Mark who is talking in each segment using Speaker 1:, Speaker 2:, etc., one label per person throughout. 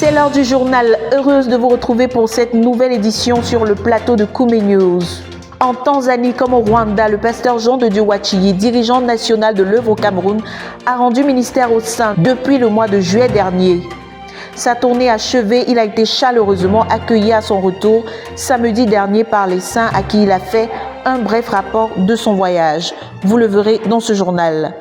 Speaker 1: C'est l'heure du journal. Heureuse de vous retrouver pour cette nouvelle édition sur le plateau de Koumé News. En Tanzanie comme au Rwanda, le pasteur Jean de Dieu Wachiyi, dirigeant national de l'œuvre au Cameroun, a rendu ministère aux saints depuis le mois de juillet dernier. Sa tournée achevée, il a été chaleureusement accueilli à son retour samedi dernier par les saints à qui il a fait un bref rapport de son voyage. Vous le verrez dans ce journal.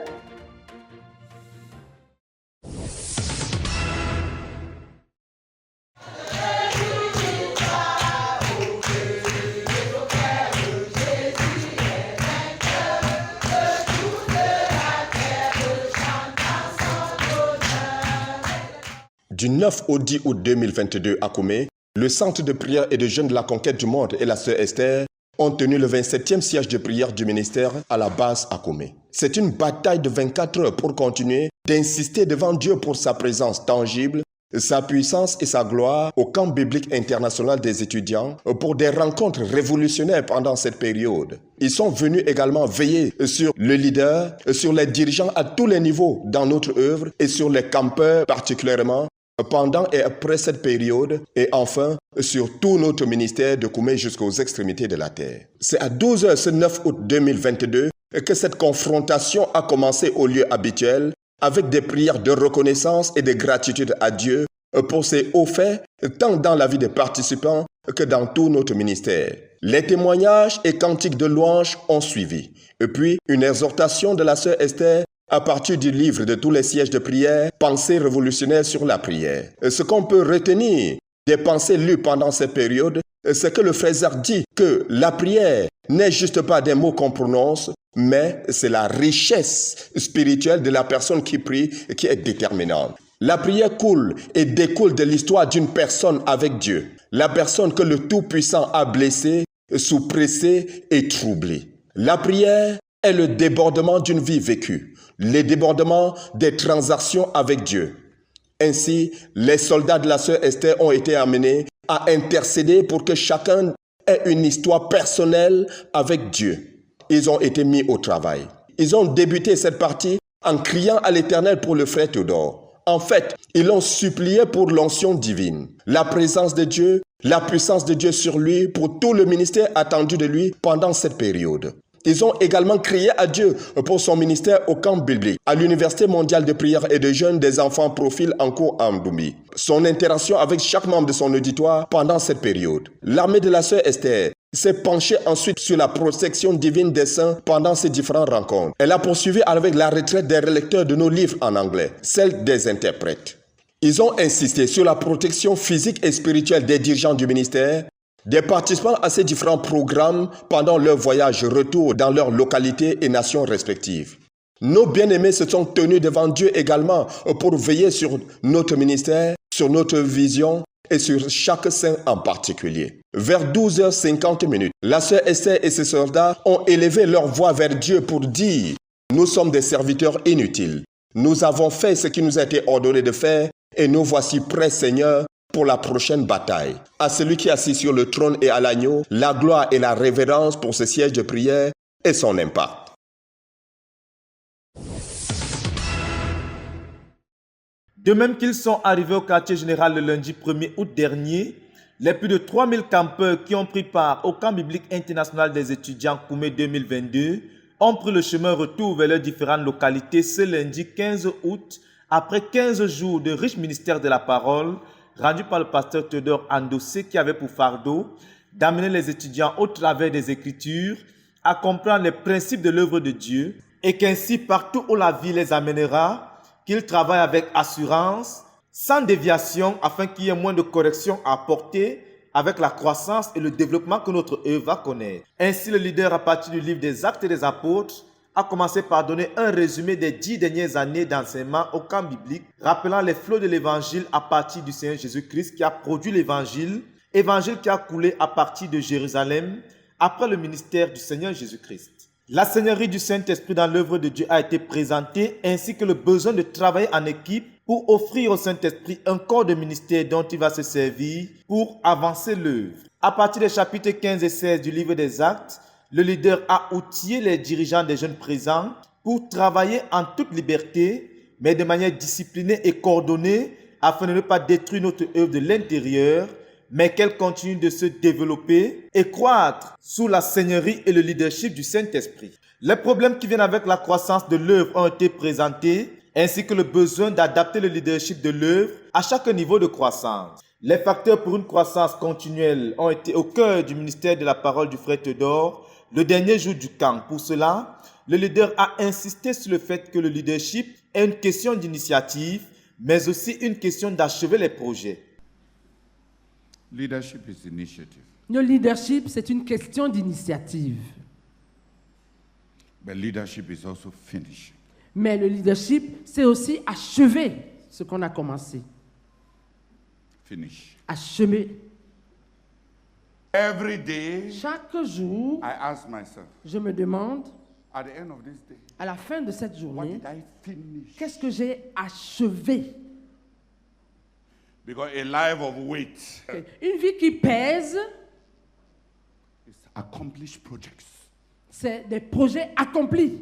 Speaker 2: Du 9 au 10 août 2022 à Koumé, le Centre de prière et de jeûne de la conquête du monde et la sœur Esther ont tenu le 27e siège de prière du ministère à la base à Koumé. C'est une bataille de 24 heures pour continuer d'insister devant Dieu pour sa présence tangible, sa puissance et sa gloire au camp biblique international des étudiants pour des rencontres révolutionnaires pendant cette période. Ils sont venus également veiller sur le leader, sur les dirigeants à tous les niveaux dans notre œuvre et sur les campeurs particulièrement pendant et après cette période, et enfin sur tout notre ministère de Koumé jusqu'aux extrémités de la terre. C'est à 12 h ce 9 août 2022 que cette confrontation a commencé au lieu habituel avec des prières de reconnaissance et de gratitude à Dieu pour ses hauts faits tant dans la vie des participants que dans tout notre ministère. Les témoignages et cantiques de louange ont suivi, et puis une exhortation de la sœur Esther à partir du livre de tous les sièges de prière, Pensées révolutionnaires sur la prière. Ce qu'on peut retenir des pensées lues pendant cette période, c'est que le frère dit que la prière n'est juste pas des mots qu'on prononce, mais c'est la richesse spirituelle de la personne qui prie qui est déterminante. La prière coule et découle de l'histoire d'une personne avec Dieu. La personne que le Tout-Puissant a blessée, sous-pressée et troublée. La prière est le débordement d'une vie vécue, les débordements des transactions avec Dieu. Ainsi, les soldats de la sœur Esther ont été amenés à intercéder pour que chacun ait une histoire personnelle avec Dieu. Ils ont été mis au travail. Ils ont débuté cette partie en criant à l'Éternel pour le frère Théodore. En fait, ils l'ont supplié pour l'onction divine, la présence de Dieu, la puissance de Dieu sur lui pour tout le ministère attendu de lui pendant cette période. Ils ont également crié à Dieu pour son ministère au camp biblique, à l'Université mondiale de prière et de jeûne des enfants profil en cours à Mdoumbi. Son interaction avec chaque membre de son auditoire pendant cette période. L'armée de la sœur Esther s'est penchée ensuite sur la protection divine des saints pendant ces différentes rencontres. Elle a poursuivi avec la retraite des relecteurs de nos livres en anglais, celle des interprètes. Ils ont insisté sur la protection physique et spirituelle des dirigeants du ministère, des participants à ces différents programmes pendant leur voyage retour dans leurs localités et nations respectives. Nos bien-aimés se sont tenus devant Dieu également pour veiller sur notre ministère, sur notre vision et sur chaque saint en particulier. Vers 12 h 50, la sœur Esther et ses soldats ont élevé leur voix vers Dieu pour dire « Nous sommes des serviteurs inutiles. Nous avons fait ce qui nous a été ordonné de faire et nous voici prêts, Seigneur, pour la prochaine bataille. À celui qui est assis sur le trône et à l'agneau, la gloire et la révérence pour ce siège de prière et son impact. »
Speaker 3: De même qu'ils sont arrivés au quartier général le lundi 1er août dernier, les plus de 3000 campeurs qui ont pris part au camp biblique international des étudiants Koumé 2022 ont pris le chemin retour vers leurs différentes localités ce lundi 15 août après 15 jours de riche ministère de la parole rendu par le pasteur Théodore Andossé qui avait pour fardeau d'amener les étudiants au travers des Écritures à comprendre les principes de l'œuvre de Dieu et qu'ainsi partout où la vie les amènera, qu'ils travaillent avec assurance, sans déviation afin qu'il y ait moins de corrections à apporter avec la croissance et le développement que notre œuvre va connaître. Ainsi, le leader à partir du livre des Actes des Apôtres a commencé par donner un résumé des 10 dernières années d'enseignement au camp biblique, rappelant les flots de l'évangile à partir du Seigneur Jésus-Christ qui a produit l'évangile qui a coulé à partir de Jérusalem après le ministère du Seigneur Jésus-Christ. La seigneurie du Saint-Esprit dans l'œuvre de Dieu a été présentée, ainsi que le besoin de travailler en équipe pour offrir au Saint-Esprit un corps de ministère dont il va se servir pour avancer l'œuvre. À partir des chapitres 15 et 16 du livre des Actes, le leader a outillé les dirigeants des jeunes présents pour travailler en toute liberté, mais de manière disciplinée et coordonnée afin de ne pas détruire notre œuvre de l'intérieur, mais qu'elle continue de se développer et croître sous la seigneurie et le leadership du Saint-Esprit. Les problèmes qui viennent avec la croissance de l'œuvre ont été présentés, ainsi que le besoin d'adapter le leadership de l'œuvre à chaque niveau de croissance. Les facteurs pour une croissance continuelle ont été au cœur du ministère de la parole du frère Théodore le dernier jour du camp. Pour cela, le leader a insisté sur le fait que le leadership est une question d'initiative, mais aussi une question d'achever les projets.
Speaker 4: Leadership is initiative,
Speaker 5: Le leadership, c'est une question d'initiative.
Speaker 4: but leadership is also finishing.
Speaker 5: Mais le leadership, c'est aussi achever ce qu'on a commencé.
Speaker 4: Finish.
Speaker 5: Achever.
Speaker 4: Every day,
Speaker 5: Chaque jour,
Speaker 4: I ask myself,
Speaker 5: je me demande,
Speaker 4: at the end of this day,
Speaker 5: à la fin de cette
Speaker 4: what
Speaker 5: journée,
Speaker 4: did I finish?
Speaker 5: qu'est-ce que j'ai achevé?
Speaker 4: Because a life of weight
Speaker 5: Une vie qui pèse,
Speaker 4: is accomplished projects.
Speaker 5: c'est des projets accomplis.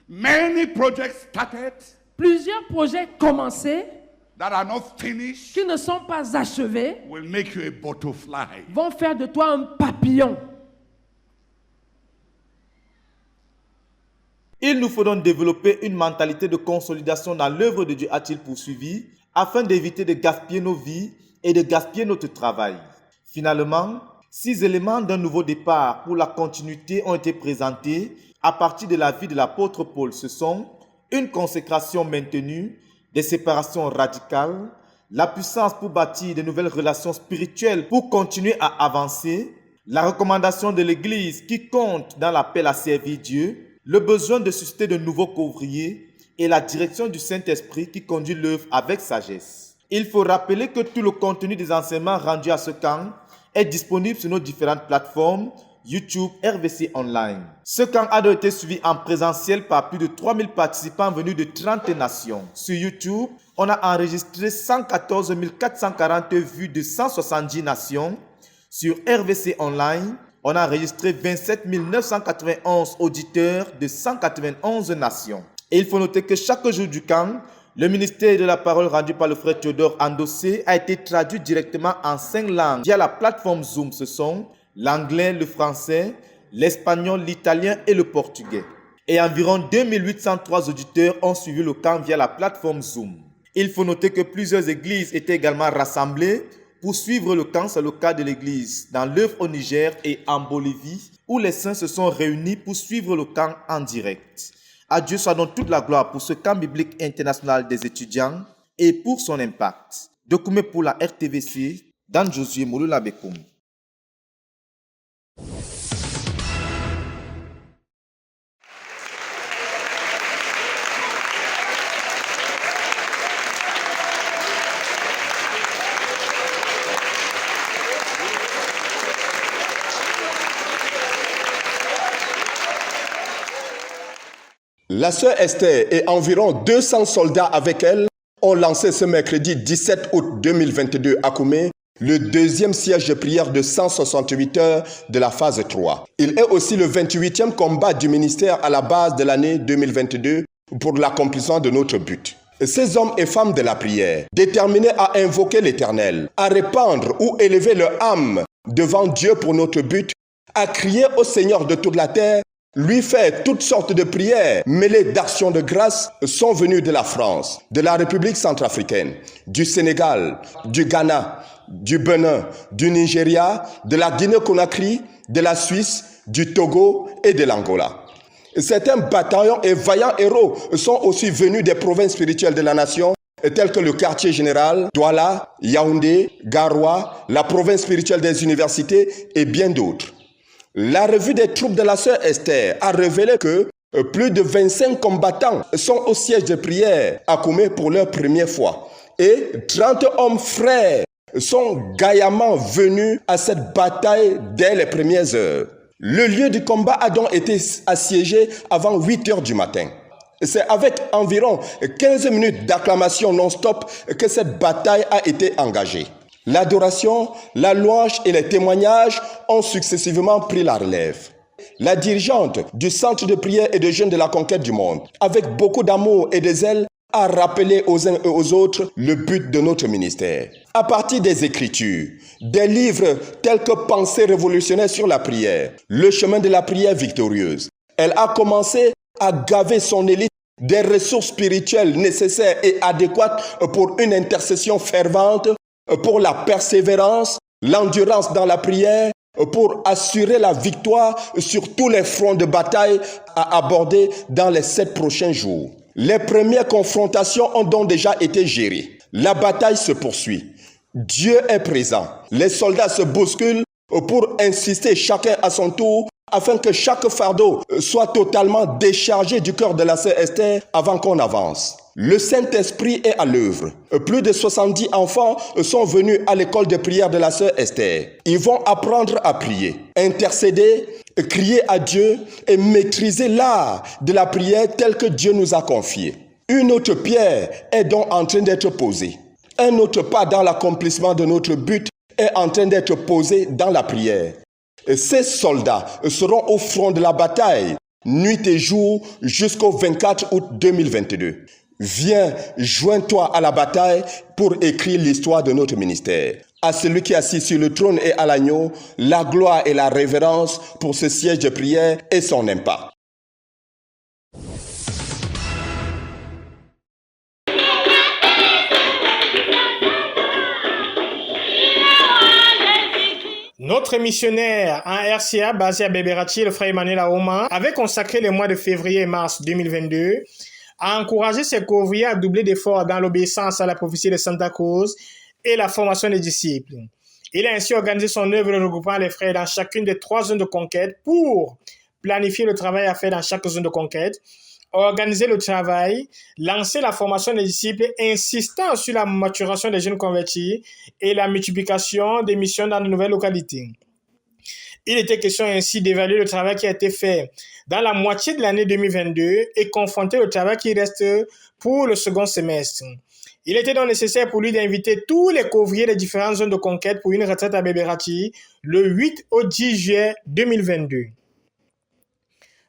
Speaker 4: Many projects started
Speaker 5: Plusieurs projets commencés
Speaker 4: that are not finished
Speaker 5: qui ne sont pas achevés
Speaker 4: will make you a butterfly.
Speaker 5: vont faire de toi un papillon.
Speaker 3: Il nous faut donc développer une mentalité de consolidation dans l'œuvre de Dieu, a-t-il poursuivi, afin d'éviter de gaspiller nos vies et de gaspiller notre travail. Finalement, 6 éléments d'un nouveau départ pour la continuité ont été présentés à partir de la vie de l'apôtre Paul. Ce sont une consécration maintenue, des séparations radicales, la puissance pour bâtir de nouvelles relations spirituelles pour continuer à avancer, la recommandation de l'Église qui compte dans l'appel à servir Dieu, le besoin de susciter de nouveaux couvriers et la direction du Saint-Esprit qui conduit l'œuvre avec sagesse. Il faut rappeler que tout le contenu des enseignements rendus à ce camp est disponible sur nos différentes plateformes, YouTube, RVC Online. Ce camp a été suivi en présentiel par plus de 3000 participants venus de 30 nations. Sur YouTube, on a enregistré 114 440 vues de 170 nations. Sur RVC Online, on a enregistré 27 991 auditeurs de 191 nations. Et il faut noter que chaque jour du camp, le ministère de la parole rendu par le frère Théodore Andossé a été traduit directement en 5 langues via la plateforme Zoom. Ce sont l'anglais, le français, l'espagnol, l'italien et le portugais. Et environ 2803 auditeurs ont suivi le camp via la plateforme Zoom. Il faut noter que plusieurs églises étaient également rassemblées pour suivre le camp. C'est le cas de l'église dans l'œuvre au Niger et en Bolivie, où les saints se sont réunis pour suivre le camp en direct. À Dieu soit donc toute la gloire pour ce camp biblique international des étudiants et pour son impact. Document pour la RTVC, Dan Josué Mouloula Bekoum.
Speaker 2: La sœur Esther et environ 200 soldats avec elle ont lancé ce mercredi 17 août 2022 à Koumé le deuxième siège de prière de 168 heures de la phase 3. Il est aussi le 28e combat du ministère à la base de l'année 2022 pour l'accomplissement de notre but. Ces hommes et femmes de la prière, déterminés à invoquer l'Éternel, à répandre ou élever leur âme devant Dieu pour notre but, à crier au Seigneur de toute la terre, lui faire toutes sortes de prières mêlées d'actions de grâce, sont venus de la France, de la République centrafricaine, du Sénégal, du Ghana, du Bénin, du Nigeria, de la Guinée-Conakry, de la Suisse, du Togo et de l'Angola. Certains bataillons et vaillants héros sont aussi venus des provinces spirituelles de la nation, telles que le quartier général, Douala, Yaoundé, Garoua, la province spirituelle des universités et bien d'autres. La revue des troupes de la sœur Esther a révélé que plus de 25 combattants sont au siège de prière à Koumé pour leur première fois. Et 30 hommes frères sont gaillamment venus à cette bataille dès les premières heures. Le lieu du combat a donc été assiégé avant 8 heures du matin. C'est avec environ 15 minutes d'acclamation non-stop que cette bataille a été engagée. L'adoration, la louange et les témoignages ont successivement pris la relève. La dirigeante du Centre de prière et de jeûne de la conquête du monde, avec beaucoup d'amour et de zèle, a rappelé aux uns et aux autres le but de notre ministère. À partir des Écritures, des livres tels que Pensées révolutionnaires sur la prière, Le chemin de la prière victorieuse, elle a commencé à gaver son élite des ressources spirituelles nécessaires et adéquates pour une intercession fervente, pour la persévérance, l'endurance dans la prière, pour assurer la victoire sur tous les fronts de bataille à aborder dans les 7 prochains jours. Les premières confrontations ont donc déjà été gérées. La bataille se poursuit. Dieu est présent. Les soldats se bousculent pour insister chacun à son tour afin que chaque fardeau soit totalement déchargé du cœur de la sœur Esther avant qu'on avance. Le Saint-Esprit est à l'œuvre. Plus de 70 enfants sont venus à l'école de prière de la sœur Esther. Ils vont apprendre à prier, intercéder, crier à Dieu et maîtriser l'art de la prière tel que Dieu nous a confié. Une autre pierre est donc en train d'être posée. Un autre pas dans l'accomplissement de notre but est en train d'être posé dans la prière. Ces soldats seront au front de la bataille, nuit et jour, jusqu'au 24 août 2022. Viens, joins-toi à la bataille pour écrire l'histoire de notre ministère. À celui qui est assis sur le trône et à l'agneau, la gloire et la révérence pour ce siège de prière et son impact.
Speaker 6: Notre missionnaire en RCA basé à Bébérachi, le frère Emmanuel Aoma, avait consacré les mois de février et mars 2022 à encourager ses couvriers à doubler d'efforts dans l'obéissance à la prophétie de Santa Cruz et la formation des disciples. Il a ainsi organisé son œuvre regroupant les frères dans chacune des 3 zones de conquête pour planifier le travail à faire dans chaque zone de conquête, organiser le travail, lancer la formation des disciples, insistant sur la maturation des jeunes convertis et la multiplication des missions dans de nouvelles localités. Il était question ainsi d'évaluer le travail qui a été fait dans la moitié de l'année 2022 et confronter le travail qui reste pour le second semestre. Il était donc nécessaire pour lui d'inviter tous les couvriers des différentes zones de conquête pour une retraite à Bébérachi le 8 au 10 juillet 2022.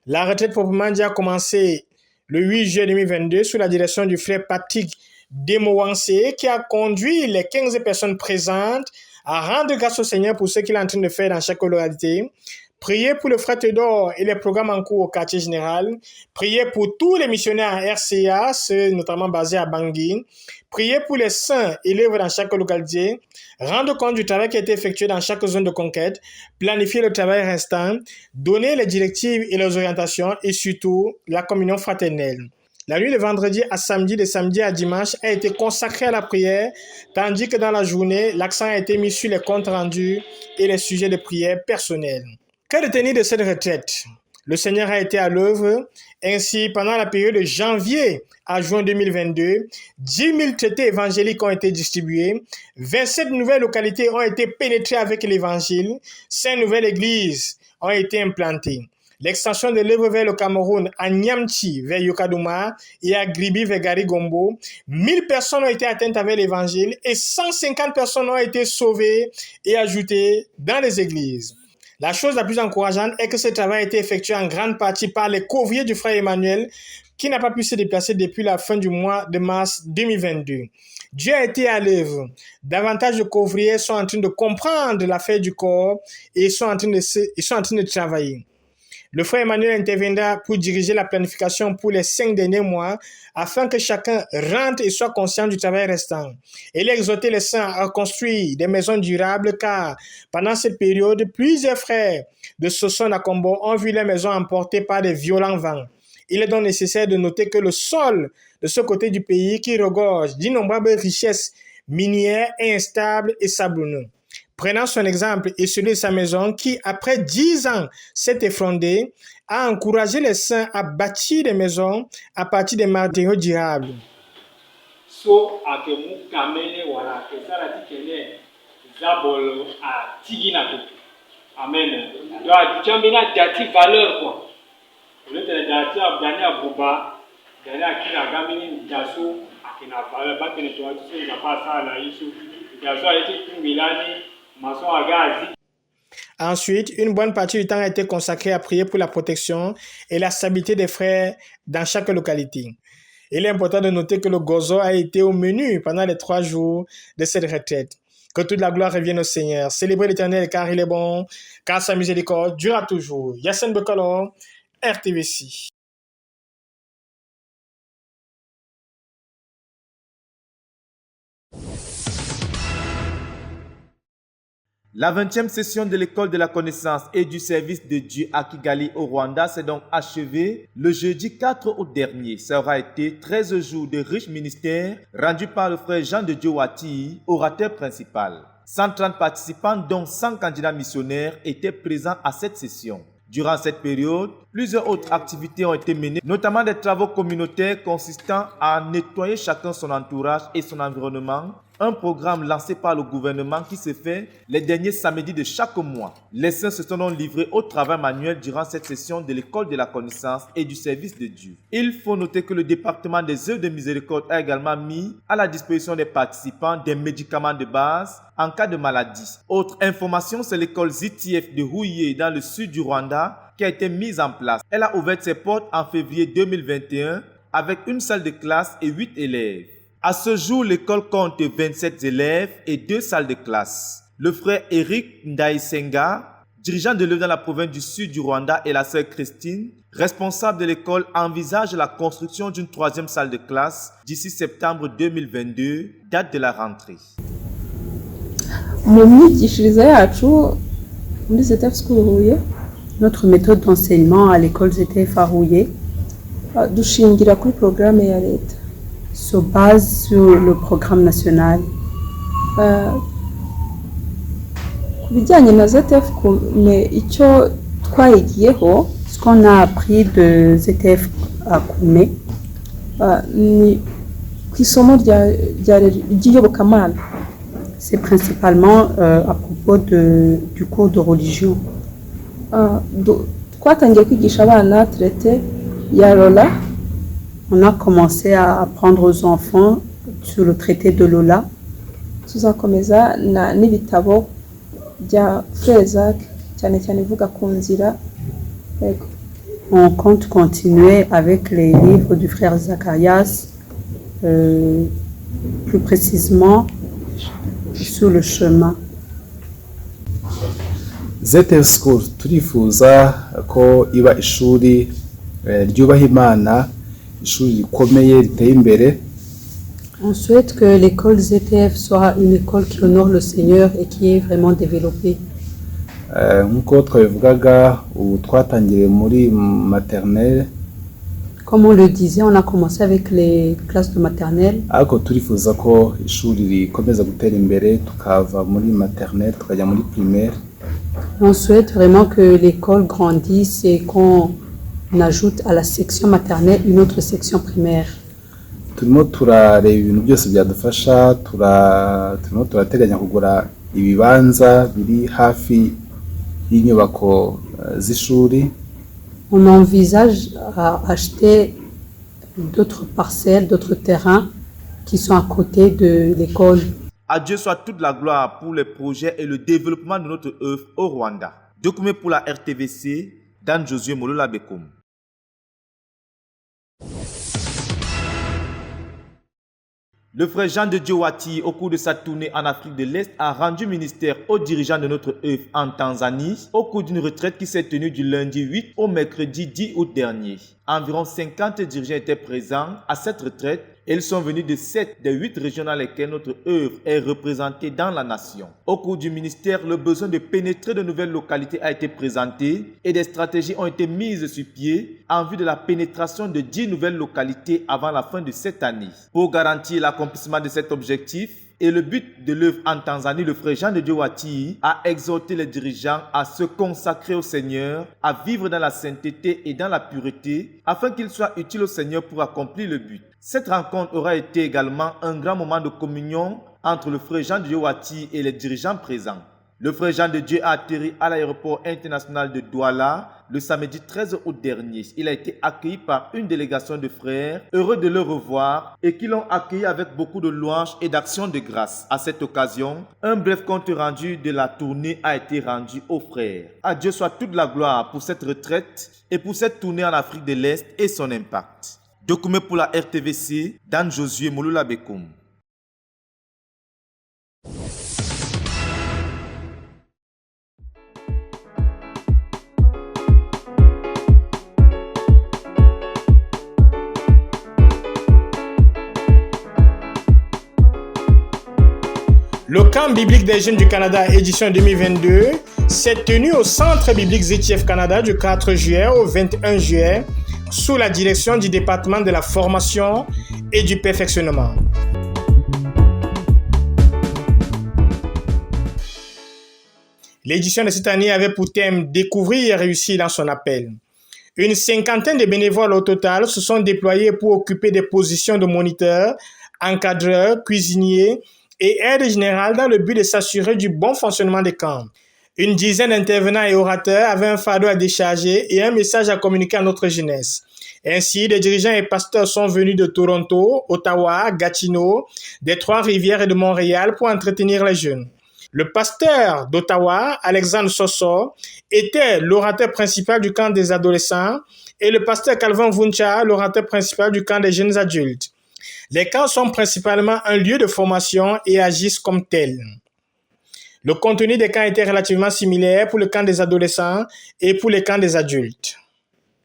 Speaker 6: La retraite proprement dit a commencé le 8 juillet 2022 sous la direction du frère Patrick Demowansé qui a conduit les 15 personnes présentes à rendre grâce au Seigneur pour ce qu'il est en train de faire dans chaque localité, prier pour le frère Théodore et les programmes en cours au quartier général, prier pour tous les missionnaires en RCA, ceux notamment basés à Bangui, prier pour les saints élèves dans chaque localité, rendre compte du travail qui a été effectué dans chaque zone de conquête, planifier le travail restant, donner les directives et les orientations et surtout la communion fraternelle. La nuit de vendredi à samedi, de samedi à dimanche a été consacrée à la prière, tandis que dans la journée, l'accent a été mis sur les comptes rendus et les sujets de prière personnels. Que retenir de cette retraite? Le Seigneur a été à l'œuvre. Ainsi, pendant la période de janvier à juin 2022, 10 000 traités évangéliques ont été distribués, 27 nouvelles localités ont été pénétrées avec l'évangile, 5 nouvelles églises ont été implantées. L'extension de l'œuvre vers le Cameroun, à Niamti vers Yokadouma et à Gribi vers Garigombo, 1000 personnes ont été atteintes avec l'évangile et 150 personnes ont été sauvées et ajoutées dans les églises. La chose la plus encourageante est que ce travail a été effectué en grande partie par les couvriers du frère Emmanuel qui n'a pas pu se déplacer depuis la fin du mois de mars 2022. Dieu a été à l'œuvre. Davantage de couvriers sont en train de comprendre l'affaire du corps et ils sont en train de travailler. Le frère Emmanuel interviendra pour diriger la planification pour les 5 derniers mois afin que chacun rentre et soit conscient du travail restant. Il a exhorté les saints à construire des maisons durables car pendant cette période, plusieurs frères de Soson à Combo ont vu leurs maisons emportées par des violents vents. Il est donc nécessaire de noter que le sol de ce côté du pays qui regorge d'innombrables richesses minières est instable et sablonneux. Prenant son exemple et celui de sa maison qui, après 10 ans, s'est effondré, a encouragé les saints à bâtir des maisons à partir des matériaux durables.
Speaker 7: So akemu kamene wala kesala tikene zabolo a tigina tout. Amen. Donc tu dati valeur quoi. Au lieu de dati abdani abuba, dani akina gamini daso akina valeur ba tene to tu sais n'a pas ça là ici. Daso a été kumilani.
Speaker 6: Ensuite, une bonne partie du temps a été consacrée à prier pour la protection et la stabilité des frères dans chaque localité. Il est important de noter que le gozo a été au menu pendant les 3 jours de cette retraite. Que toute la gloire revienne au Seigneur. Célébrez l'Éternel car il est bon, car sa miséricorde durera toujours. Yassine Bekalo, RTVC.
Speaker 3: La 20e session de l'école de la connaissance et du service de Dieu à Kigali au Rwanda s'est donc achevée le jeudi 4 août dernier. Ça aura été 13 jours de riches ministères rendus par le frère Jean de Dieu Wati, orateur principal. 130 participants dont 100 candidats missionnaires étaient présents à cette session. Durant cette période, plusieurs autres activités ont été menées, notamment des travaux communautaires consistant à nettoyer chacun son entourage et son environnement. Un programme lancé par le gouvernement qui se fait les derniers samedis de chaque mois. Les saints se sont donc livrés au travail manuel durant cette session de l'école de la connaissance et du service de Dieu. Il faut noter que le département des œuvres de miséricorde a également mis à la disposition des participants des médicaments de base en cas de maladie. Autre information, c'est l'école ZTF de Huye dans le sud du Rwanda qui a été mise en place. Elle a ouvert ses portes en février 2021 avec une salle de classe et 8 élèves. À ce jour, l'école compte 27 élèves et 2 salles de classe. Le frère Eric Ndaïsenga, dirigeant de l'œuvre dans la province du sud du Rwanda, et la sœur Christine, responsable de l'école, envisagent la construction d'une 3e salle de classe d'ici septembre 2022, date de la rentrée.
Speaker 8: Notre méthode d'enseignement à l'école ZTF à Huye se base sur le programme national. Ce qu'on a appris de ZTF à Koumé, c'est principalement à propos du cours de religion. On a commencé à apprendre aux enfants sur le traité de Lola. On compte continuer avec les livres du frère Zacharias, plus précisément sur le chemin.
Speaker 9: ZTF School turifuza ko iba ishuri ryubaha Imana, ishuri rikomeye riteye imbere.
Speaker 8: On souhaite que l'école ZTF soit une école qui honore le Seigneur et qui est vraiment développée.
Speaker 9: Nkuko twabivugaga ubu twatangiriye muri maternelle.
Speaker 8: Comme on le disait, on a commencé avec les classes de maternelle.
Speaker 9: Ariko turifuza ko ishuri rikomeza gutera imbere tukava muri maternelle tukajya muri primaire.
Speaker 8: On souhaite vraiment que l'école grandisse et qu'on ajoute à la section maternelle une autre section primaire.
Speaker 9: Turimo turareba ibintu byose byadufasha, turimo turateganya kugura ibibanza biri hafi y'inyubako z'ishuri.
Speaker 8: On envisage à acheter d'autres parcelles, d'autres terrains qui sont à côté de l'école.
Speaker 3: À Dieu soit toute la gloire pour les projets et le développement de notre œuvre au Rwanda. Document pour la RTVC, Dan Josué Molola Bekoum. Le frère Jean de Dieu Wati, au cours de sa tournée en Afrique de l'Est, a rendu ministère aux dirigeants de notre œuvre en Tanzanie au cours d'une retraite qui s'est tenue du lundi 8 au mercredi 10 août dernier. Environ 50 dirigeants étaient présents à cette retraite et ils sont venus de 7 des 8 régions dans lesquelles notre œuvre est représentée dans la nation. Au cours du ministère, le besoin de pénétrer de nouvelles localités a été présenté et des stratégies ont été mises sur pied en vue de la pénétration de 10 nouvelles localités avant la fin de cette année. Pour garantir l'accomplissement de cet objectif, et le but de l'œuvre en Tanzanie, le frère Jean de Dieu Wati a exhorté les dirigeants à se consacrer au Seigneur, à vivre dans la sainteté et dans la pureté, afin qu'ils soient utiles au Seigneur pour accomplir le but. Cette rencontre aura été également un grand moment de communion entre le frère Jean de Dieu Wati et les dirigeants présents. Le frère Jean de Dieu a atterri à l'aéroport international de Douala le samedi 13 août dernier. Il a été accueilli par une délégation de frères, heureux de le revoir et qui l'ont accueilli avec beaucoup de louanges et d'actions de grâce. À cette occasion, un bref compte rendu de la tournée a été rendu aux frères. À Dieu soit toute la gloire pour cette retraite et pour cette tournée en Afrique de l'Est et son impact. Document pour la RTVC, Dan Josué Mouloula Bekoum.
Speaker 6: Le camp biblique des jeunes du Canada, édition 2022, s'est tenu au Centre biblique ZTF Canada du 4 juillet au 21 juillet, sous la direction du département de la formation et du perfectionnement. L'édition de cette année avait pour thème « Découvrir et réussir dans son appel ». Une cinquantaine de bénévoles au total se sont déployés pour occuper des positions de moniteurs, encadreurs, cuisiniers et aides générales dans le but de s'assurer du bon fonctionnement des camps. Une dizaine d'intervenants et orateurs avaient un fardeau à décharger et un message à communiquer à notre jeunesse. Ainsi, des dirigeants et pasteurs sont venus de Toronto, Ottawa, Gatineau, des Trois-Rivières et de Montréal pour entretenir les jeunes. Le pasteur d'Ottawa, Alexandre Sosso, était l'orateur principal du camp des adolescents et le pasteur Calvin Vuncha, l'orateur principal du camp des jeunes adultes. Les camps sont principalement un lieu de formation et agissent comme tels. Le contenu des camps était relativement similaire pour le camp des adolescents et pour les camps des adultes.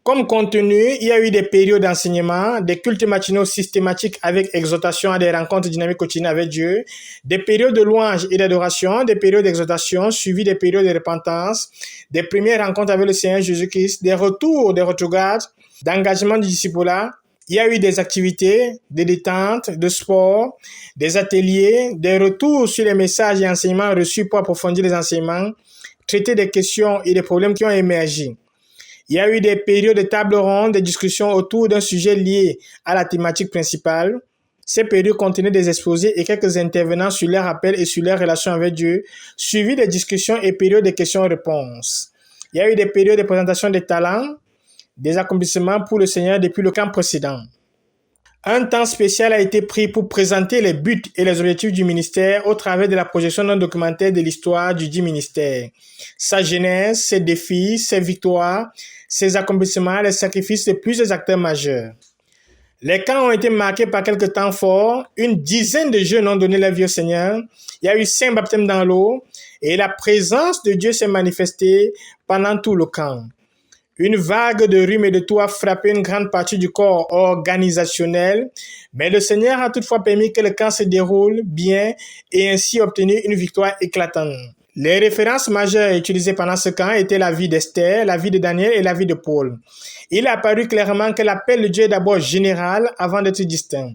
Speaker 6: Comme contenu, il y a eu des périodes d'enseignement, des cultes matinaux systématiques avec exhortation à des rencontres dynamiques quotidiennes avec Dieu, des périodes de louange et d'adoration, des périodes d'exhortation suivies des périodes de repentance, des premières rencontres avec le Seigneur Jésus-Christ, des retours, des regards, d'engagement du discipulat. Il y a eu des activités, des détentes, de sport, des ateliers, des retours sur les messages et enseignements reçus pour approfondir les enseignements, traiter des questions et des problèmes qui ont émergé. Il y a eu des périodes de table ronde, des discussions autour d'un sujet lié à la thématique principale. Ces périodes contenaient des exposés et quelques intervenants sur leur appel et sur leur relation avec Dieu, suivis des discussions et périodes de questions-réponses. Il y a eu des périodes de présentation des talents, des accomplissements pour le Seigneur depuis le camp précédent. Un temps spécial a été pris pour présenter les buts et les objectifs du ministère au travers de la projection d'un documentaire de l'histoire du dit ministère. Sa genèse, ses défis, ses victoires, ses accomplissements, les sacrifices de plusieurs acteurs majeurs. Les camps ont été marqués par quelques temps forts. Une dizaine de jeunes ont donné leur vie au Seigneur. Il y a eu 5 baptêmes dans l'eau et la présence de Dieu s'est manifestée pendant tout le camp. Une vague de rhume et de toux a frappé une grande partie du corps organisationnel, mais le Seigneur a toutefois permis que le camp se déroule bien et ainsi obtenu une victoire éclatante. Les références majeures utilisées pendant ce camp étaient la vie d'Esther, la vie de Daniel et la vie de Paul. Il a apparu clairement que l'appel de Dieu est d'abord général avant d'être distinct.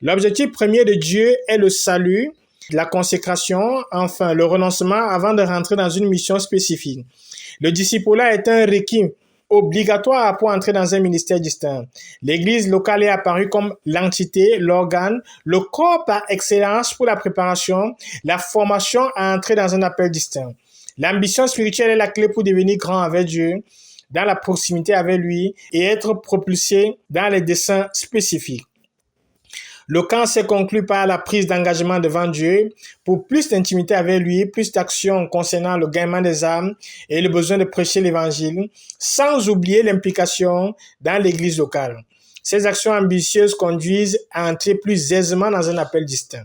Speaker 6: L'objectif premier de Dieu est le salut, la consécration, enfin le renoncement avant de rentrer dans une mission spécifique. Le discipulat est un requis obligatoire pour entrer dans un ministère distinct. L'Église locale est apparue comme l'entité, l'organe, le corps par excellence pour la préparation, la formation à entrer dans un appel distinct. L'ambition spirituelle est la clé pour devenir grand avec Dieu, dans la proximité avec lui et être propulsé dans les desseins spécifiques. Le camp s'est conclu par la prise d'engagement devant Dieu pour plus d'intimité avec lui, plus d'action concernant le gaiement des âmes et le besoin de prêcher l'évangile, sans oublier l'implication dans l'église locale. Ces actions ambitieuses conduisent à entrer plus aisément dans un appel distinct.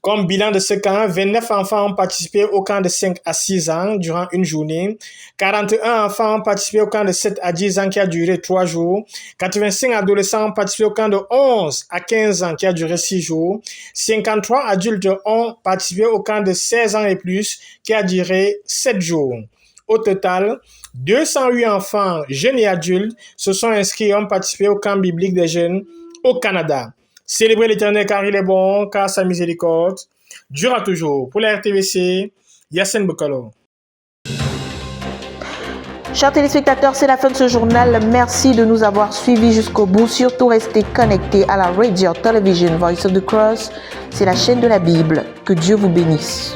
Speaker 6: Comme bilan de ce camp, 29 enfants ont participé au camp de 5 à 6 ans durant une journée. 41 enfants ont participé au camp de 7 à 10 ans qui a duré 3 jours. 85 adolescents ont participé au camp de 11 à 15 ans qui a duré 6 jours. 53 adultes ont participé au camp de 16 ans et plus qui a duré 7 jours. Au total, 208 enfants, jeunes et adultes, se sont inscrits et ont participé au camp biblique des jeunes au Canada. Célébrez l'Éternel car il est bon, car sa miséricorde durera toujours. Pour la RTVC, Yassine Bokalo.
Speaker 1: Chers téléspectateurs, c'est la fin de ce journal. Merci de nous avoir suivis jusqu'au bout. Surtout, restez connectés à la Radio Television Voice of the Cross. C'est la chaîne de la Bible. Que Dieu vous bénisse.